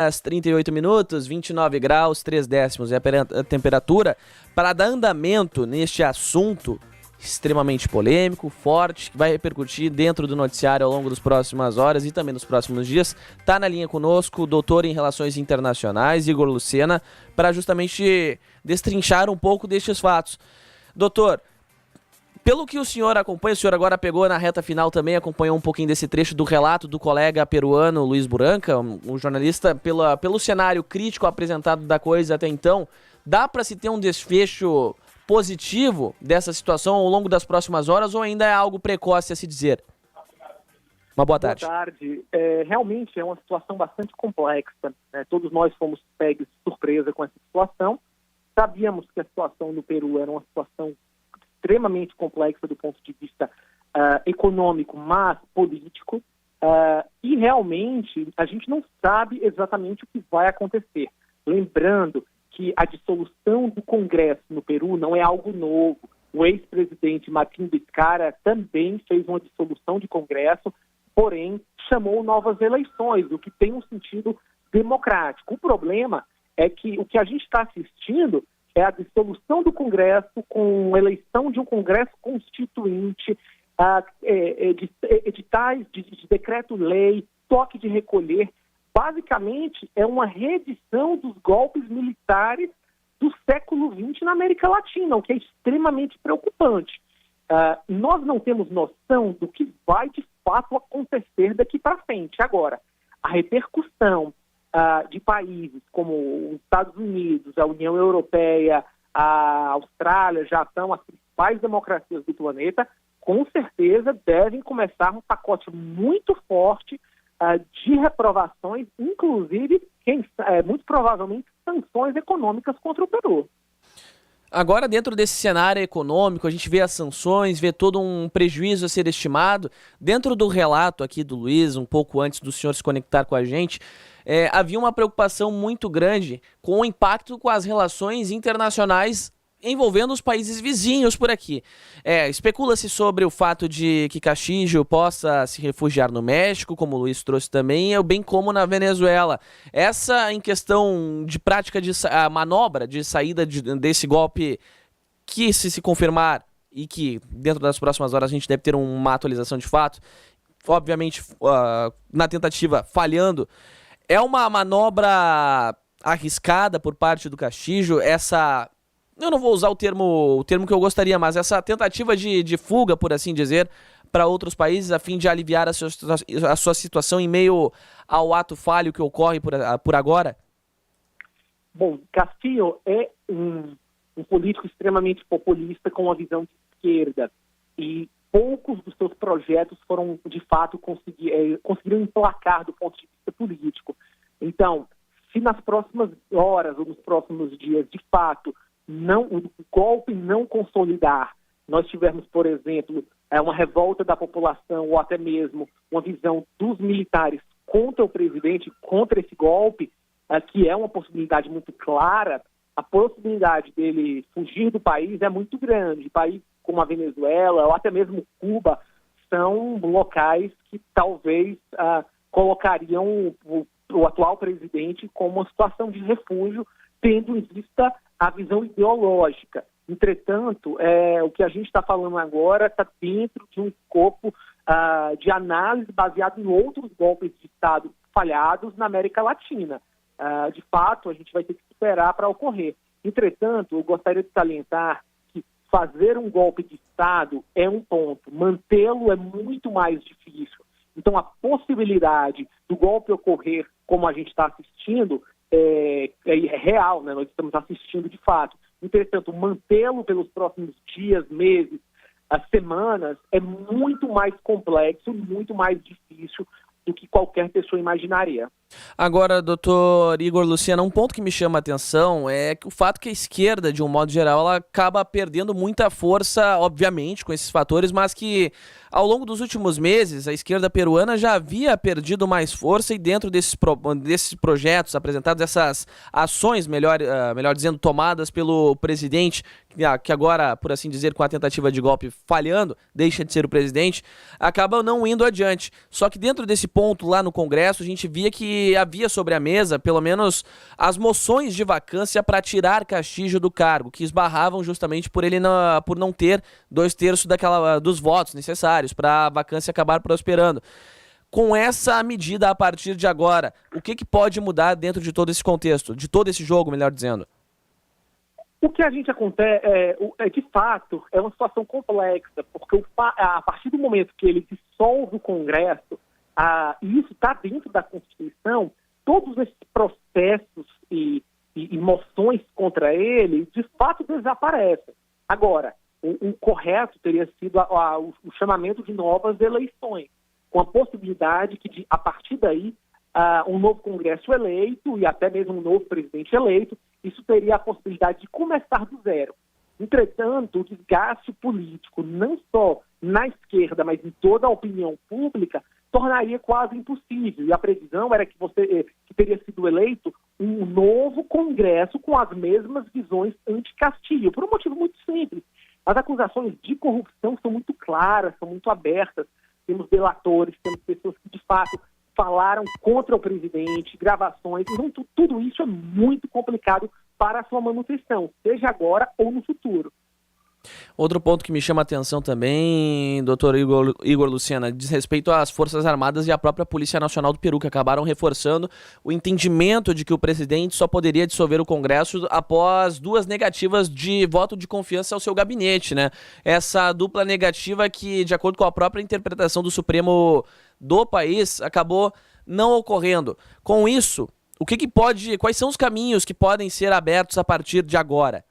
Às 38 minutos, 29 graus, 3 décimos é a temperatura. Para dar andamento neste assunto extremamente polêmico, forte, que vai repercutir dentro do noticiário ao longo das próximas horas e também nos próximos dias, está na linha conosco o doutor em Relações Internacionais, Igor Lucena, para justamente destrinchar um pouco destes fatos. Doutor, pelo que o senhor acompanha, o senhor agora pegou na reta final também, acompanhou um pouquinho desse trecho do relato do colega peruano Luiz Buranca, um jornalista, pelo cenário crítico apresentado da coisa até então, dá para se ter um desfecho positivo dessa situação ao longo das próximas horas ou ainda é algo precoce a se dizer? Uma boa tarde. Boa tarde. Realmente é uma situação bastante complexa, né? Todos nós fomos pegos de surpresa com essa situação. Sabíamos que a situação no Peru era uma situação extremamente complexa do ponto de vista econômico, mas político, e realmente a gente não sabe exatamente o que vai acontecer. Lembrando que a dissolução do Congresso no Peru não é algo novo. O ex-presidente Martín Vizcarra também fez uma dissolução de Congresso, porém chamou novas eleições, o que tem um sentido democrático. O problema é que o que a gente está assistindo é a dissolução do Congresso com eleição de um Congresso constituinte, editais de decreto-lei, toque de recolher. Basicamente, é uma reedição dos golpes militares do século XX na América Latina, o que é extremamente preocupante. Nós não temos noção do que vai, de fato, acontecer daqui para frente. Agora, a repercussão de países como os Estados Unidos, a União Europeia, a Austrália, Japão, as principais democracias do planeta, com certeza devem começar um pacote muito forte de reprovações, inclusive, muito provavelmente, sanções econômicas contra o Peru. Agora, dentro desse cenário econômico, a gente vê as sanções, vê todo um prejuízo a ser estimado. Dentro do relato aqui do Luiz, um pouco antes do senhor se conectar com a gente, havia uma preocupação muito grande com o impacto com as relações internacionais envolvendo os países vizinhos por aqui. Especula-se sobre o fato de que Castillo possa se refugiar no México, como o Luiz trouxe também, bem como na Venezuela. Essa em questão de prática de manobra de saída desse golpe, que se confirmar e que dentro das próximas horas a gente deve ter uma atualização de fato, obviamente na tentativa falhando, é uma manobra arriscada por parte do Castillo, eu não vou usar o termo que eu gostaria, mas essa tentativa de fuga, por assim dizer, para outros países a fim de aliviar a sua situação em meio ao ato falho que ocorre por agora? Bom, Castillo é um político extremamente populista com uma visão de esquerda e poucos dos seus projetos foram, de fato, conseguiram emplacar do ponto de vista político. Então, se nas próximas horas ou nos próximos dias, de fato, o golpe não consolidar, nós tivermos, por exemplo, uma revolta da população ou até mesmo uma visão dos militares contra o presidente, contra esse golpe, que é uma possibilidade muito clara, a possibilidade dele fugir do país é muito grande. Países como a Venezuela ou até mesmo Cuba são locais que talvez colocariam o atual presidente como uma situação de refúgio, tendo em vista a visão ideológica. Entretanto, o que a gente está falando agora está dentro de um escopo de análise baseado em outros golpes de Estado falhados na América Latina. De fato, a gente vai ter que esperar para ocorrer. Entretanto, eu gostaria de salientar que fazer um golpe de Estado é um ponto, mantê-lo é muito mais difícil. Então, a possibilidade do golpe ocorrer como a gente está assistindo é real, né? Nós estamos assistindo de fato. Entretanto, mantê-lo pelos próximos dias, meses, semanas, é muito mais complexo, muito mais difícil do que qualquer pessoa imaginaria. Agora, doutor Igor Lucena, um ponto que me chama a atenção é que o fato que a esquerda, de um modo geral, ela acaba perdendo muita força, obviamente, com esses fatores, mas que ao longo dos últimos meses a esquerda peruana já havia perdido mais força e dentro desses projetos apresentados, essas ações, melhor dizendo, tomadas pelo presidente, que agora, por assim dizer, com a tentativa de golpe falhando, deixa de ser o presidente, acabam não indo adiante. Só que dentro desse ponto lá no Congresso, a gente via que que havia sobre a mesa, pelo menos, as moções de vacância para tirar Castillo do cargo, que esbarravam justamente por ele por não ter 2/3 dos votos necessários para a vacância acabar prosperando. Com essa medida a partir de agora, o que pode mudar dentro de todo esse contexto, de todo esse jogo, melhor dizendo? O que a gente acontece de fato, é uma situação complexa, porque a partir do momento que ele dissolve o Congresso, e isso está dentro da Constituição, todos esses processos e moções contra ele, de fato, desaparecem. Agora, o correto teria sido o chamamento de novas eleições, com a possibilidade que, a partir daí, um novo Congresso eleito e até mesmo um novo presidente eleito, isso teria a possibilidade de começar do zero. Entretanto, o desgaste político, não só na esquerda, mas em toda a opinião pública, tornaria quase impossível. E a previsão era que teria sido eleito um novo Congresso com as mesmas visões anti-Castillo, por um motivo muito simples. As acusações de corrupção são muito claras, são muito abertas. Temos delatores, temos pessoas que, de fato, falaram contra o presidente, gravações. Então, tudo isso é muito complicado para a sua manutenção, seja agora ou no futuro. Outro ponto que me chama a atenção também, doutor Igor Lucena, diz respeito às Forças Armadas e à própria Polícia Nacional do Peru, que acabaram reforçando o entendimento de que o presidente só poderia dissolver o Congresso após 2 negativas de voto de confiança ao seu gabinete, né? Essa dupla negativa que, de acordo com a própria interpretação do Supremo do país, acabou não ocorrendo. Com isso, quais são os caminhos que podem ser abertos a partir de agora?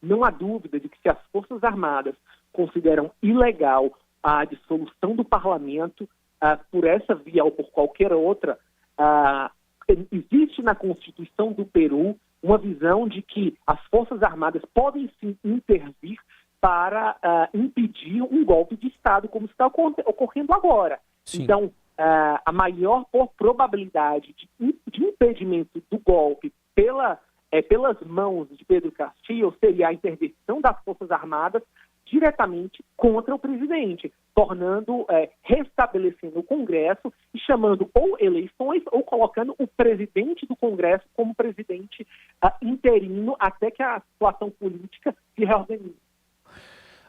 Não há dúvida de que, se as Forças Armadas consideram ilegal a dissolução do parlamento por essa via ou por qualquer outra, existe na Constituição do Peru uma visão de que as Forças Armadas podem sim intervir para impedir um golpe de Estado, como está ocorrendo agora. Sim. Então, a maior probabilidade de impedimento do golpe pelas mãos de Pedro Castillo seria a intervenção das Forças Armadas diretamente contra o presidente, restabelecendo o Congresso e chamando ou eleições ou colocando o presidente do Congresso como presidente interino até que a situação política se reorganize.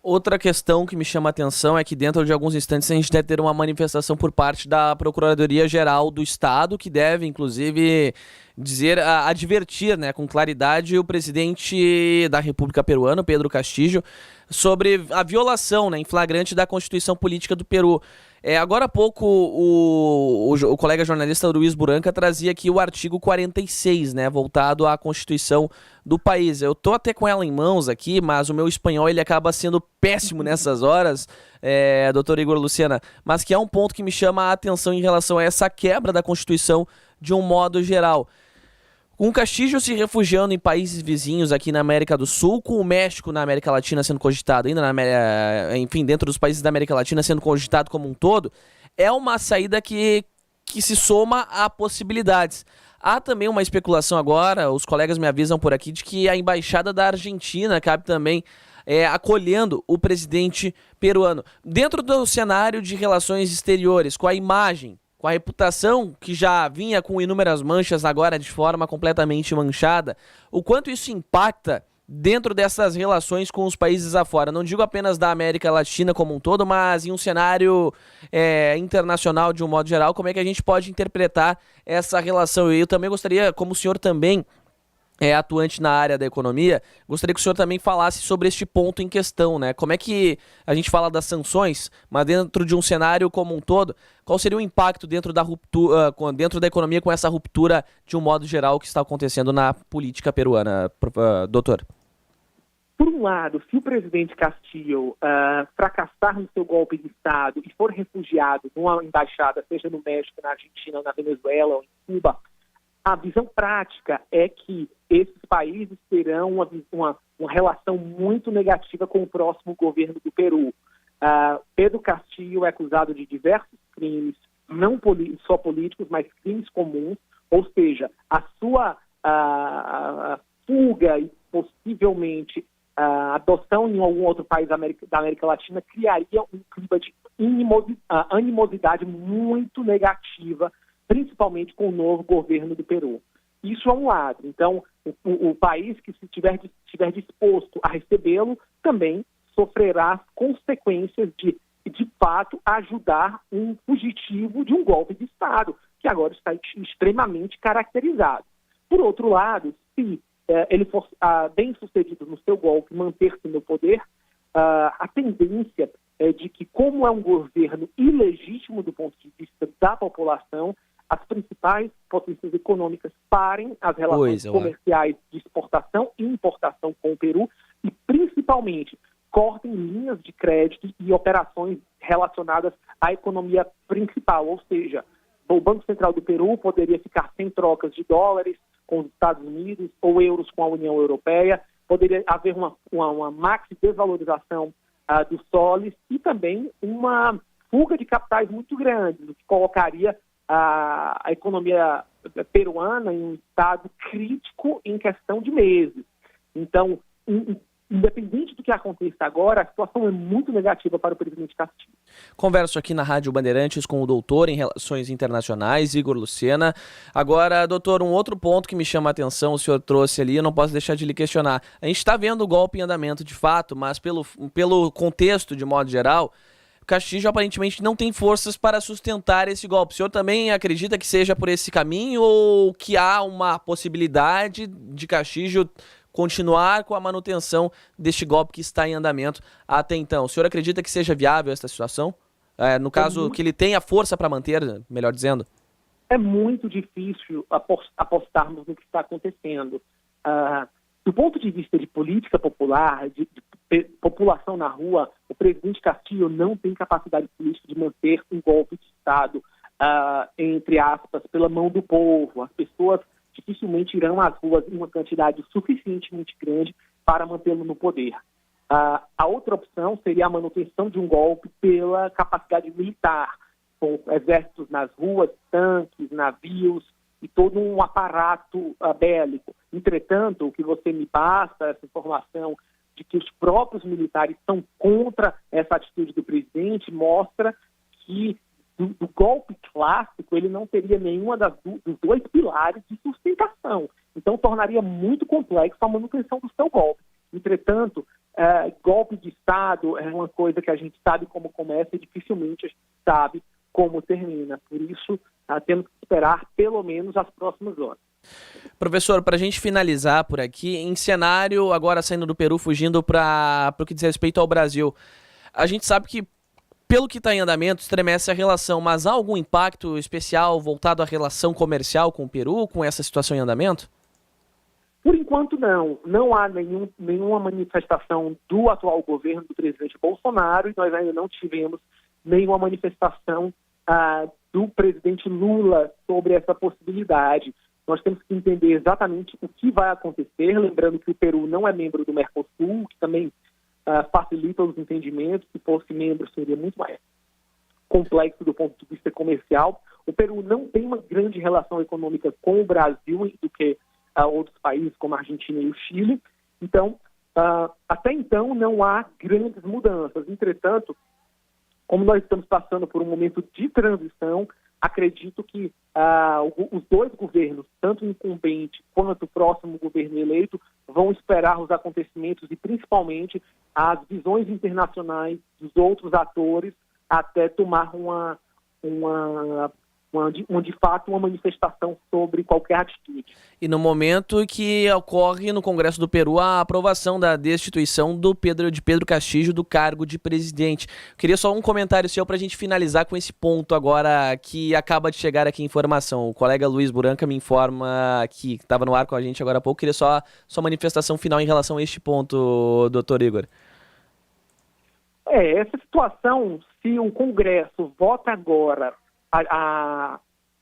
Outra questão que me chama a atenção é que dentro de alguns instantes a gente deve ter uma manifestação por parte da Procuradoria-Geral do Estado, que deve, inclusive, advertir, né, com claridade o presidente da República Peruana, Pedro Castillo, sobre a violação, né, em flagrante da Constituição Política do Peru. Agora há pouco o colega jornalista Luiz Buranca trazia aqui o artigo 46, né, voltado à Constituição do país. Eu tô até com ela em mãos aqui, mas o meu espanhol ele acaba sendo péssimo nessas horas, doutor Igor Lucena, mas que é um ponto que me chama a atenção em relação a essa quebra da Constituição de um modo geral. Com o Castillo se refugiando em países vizinhos aqui na América do Sul, com o México na América Latina sendo cogitado ainda, dentro dos países da América Latina sendo cogitado como um todo, é uma saída que se soma a possibilidades. Há também uma especulação agora, os colegas me avisam por aqui, de que a Embaixada da Argentina cabe também acolhendo o presidente peruano. Dentro do cenário de relações exteriores, com a imagem, com a reputação que já vinha com inúmeras manchas, agora de forma completamente manchada, o quanto isso impacta dentro dessas relações com os países afora? Não digo apenas da América Latina como um todo, mas em um cenário internacional de um modo geral, como é que a gente pode interpretar essa relação? E eu também gostaria, como o senhor também atuante na área da economia, gostaria que o senhor também falasse sobre este ponto em questão, né? Como é que a gente fala das sanções, mas dentro de um cenário como um todo, qual seria o impacto dentro da ruptura, dentro da economia com essa ruptura de um modo geral que está acontecendo na política peruana, doutor? Por um lado, se o presidente Castillo fracassar no seu golpe de Estado e for refugiado numa embaixada, seja no México, na Argentina, na Venezuela ou em Cuba, a visão prática é que esses países terão uma relação muito negativa com o próximo governo do Peru. Pedro Castillo é acusado de diversos crimes, não só políticos, mas crimes comuns, ou seja, a sua fuga e possivelmente adoção em algum outro país da América Latina criaria um clima de animosidade muito negativa principalmente com o novo governo do Peru. Isso é um lado. Então, o país que estiver disposto a recebê-lo também sofrerá as consequências de fato, ajudar um fugitivo de um golpe de Estado, que agora está extremamente caracterizado. Por outro lado, se ele for bem sucedido no seu golpe, manter-se no poder, a tendência é de que, como é um governo ilegítimo do ponto de vista da população, as principais potências econômicas parem as relações comerciais de exportação e importação com o Peru e, principalmente, cortem linhas de crédito e operações relacionadas à economia principal, ou seja, o Banco Central do Peru poderia ficar sem trocas de dólares com os Estados Unidos ou euros com a União Europeia, poderia haver uma maxi desvalorização dos soles e também uma fuga de capitais muito grande, o que colocaria a economia peruana em um estado crítico em questão de meses. Então, independente do que aconteça agora, a situação é muito negativa para o presidente Castillo. Converso aqui na Rádio Bandeirantes com o doutor em Relações Internacionais, Igor Lucena. Agora, doutor, um outro ponto que me chama a atenção, o senhor trouxe ali, eu não posso deixar de lhe questionar. A gente está vendo o golpe em andamento de fato, mas pelo contexto, de modo geral, Castillo aparentemente não tem forças para sustentar esse golpe. O senhor também acredita que seja por esse caminho ou que há uma possibilidade de Castillo continuar com a manutenção deste golpe que está em andamento até então? O senhor acredita que seja viável essa situação? No caso, que ele tenha força para manter, melhor dizendo? É muito difícil apostarmos no que está acontecendo. Do ponto de vista de política popular, de população na rua, o presidente Castillo não tem capacidade política de manter um golpe de Estado, entre aspas, pela mão do povo. As pessoas dificilmente irão às ruas em uma quantidade suficientemente grande para mantê-lo no poder. A outra opção seria a manutenção de um golpe pela capacidade militar, com exércitos nas ruas, tanques, navios e todo um aparato bélico. Entretanto, o que você me passa, essa informação de que os próprios militares são contra essa atitude do presidente, mostra que do golpe clássico, ele não teria nenhuma dos dois pilares de sustentação. Então, tornaria muito complexo a manutenção do seu golpe. Entretanto, golpe de Estado é uma coisa que a gente sabe como começa e dificilmente a gente sabe como termina. Por isso, temos que esperar pelo menos as próximas horas. Professor, para a gente finalizar por aqui, em cenário, agora saindo do Peru, fugindo para o que diz respeito ao Brasil, a gente sabe que pelo que está em andamento, estremece a relação, mas há algum impacto especial voltado à relação comercial com o Peru, com essa situação em andamento? Por enquanto, não. Não há nenhuma manifestação do atual governo do presidente Bolsonaro e nós ainda não tivemos nenhuma manifestação do presidente Lula sobre essa possibilidade. Nós temos que entender exatamente o que vai acontecer, lembrando que o Peru não é membro do Mercosul, que também facilita os entendimentos. Se fosse membro, seria muito mais complexo do ponto de vista comercial. O Peru não tem uma grande relação econômica com o Brasil do que outros países como a Argentina e o Chile. Então, até então, não há grandes mudanças. Entretanto, como nós estamos passando por um momento de transição, acredito que os dois governos, tanto o incumbente quanto o próximo governo eleito, vão esperar os acontecimentos e principalmente as visões internacionais dos outros atores até tomar de fato uma manifestação sobre qualquer atitude. E no momento que ocorre no Congresso do Peru a aprovação da destituição de Pedro Castillo do cargo de presidente. Queria só um comentário seu para a gente finalizar com esse ponto agora que acaba de chegar aqui a informação. O colega Luiz Buranca me informa que estava no ar com a gente agora há pouco. Queria só sua manifestação final em relação a este ponto, doutor Igor. Essa situação, se o Congresso vota agora a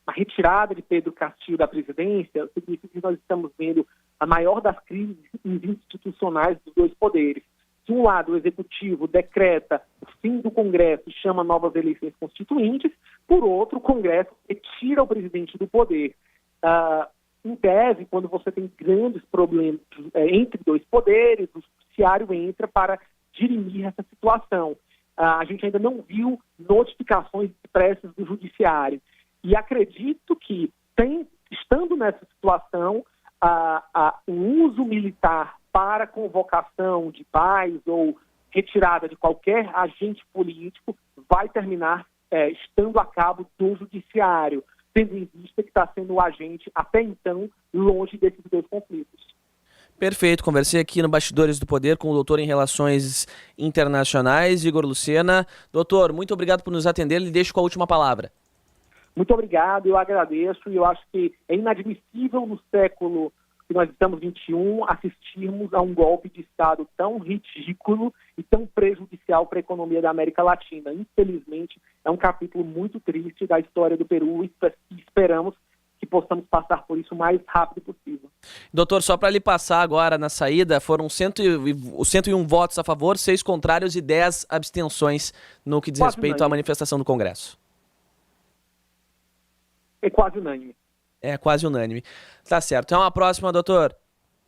retirada de Pedro Castillo da presidência, significa que nós estamos vendo a maior das crises institucionais dos dois poderes. De um lado, o Executivo decreta o fim do Congresso e chama novas eleições constituintes, por outro, o Congresso retira o presidente do poder. Em tese, quando você tem grandes problemas entre dois poderes, o judiciário entra para dirimir essa situação. A gente ainda não viu notificações expressas do judiciário. E acredito que, estando nessa situação, um uso militar para convocação de paz ou retirada de qualquer agente político vai terminar estando a cabo do judiciário, tendo em vista que está sendo o agente, até então, longe desses dois conflitos. Perfeito, conversei aqui no Bastidores do Poder com o doutor em Relações Internacionais, Igor Lucena. Doutor, muito obrigado por nos atender, lhe deixo com a última palavra. Muito obrigado, eu agradeço, e eu acho que é inadmissível no século que nós estamos 21 assistirmos a um golpe de Estado tão ridículo e tão prejudicial para a economia da América Latina. Infelizmente, é um capítulo muito triste da história do Peru e esperamos que possamos passar por isso o mais rápido possível. Doutor, só para lhe passar agora na saída, foram 101 votos a favor, 6 contrários e 10 abstenções no que diz respeito à manifestação do Congresso. É quase unânime. É quase unânime. Tá certo. Até uma próxima, doutor.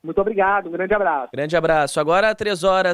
Muito obrigado. Um grande abraço. Grande abraço. Agora, 3h.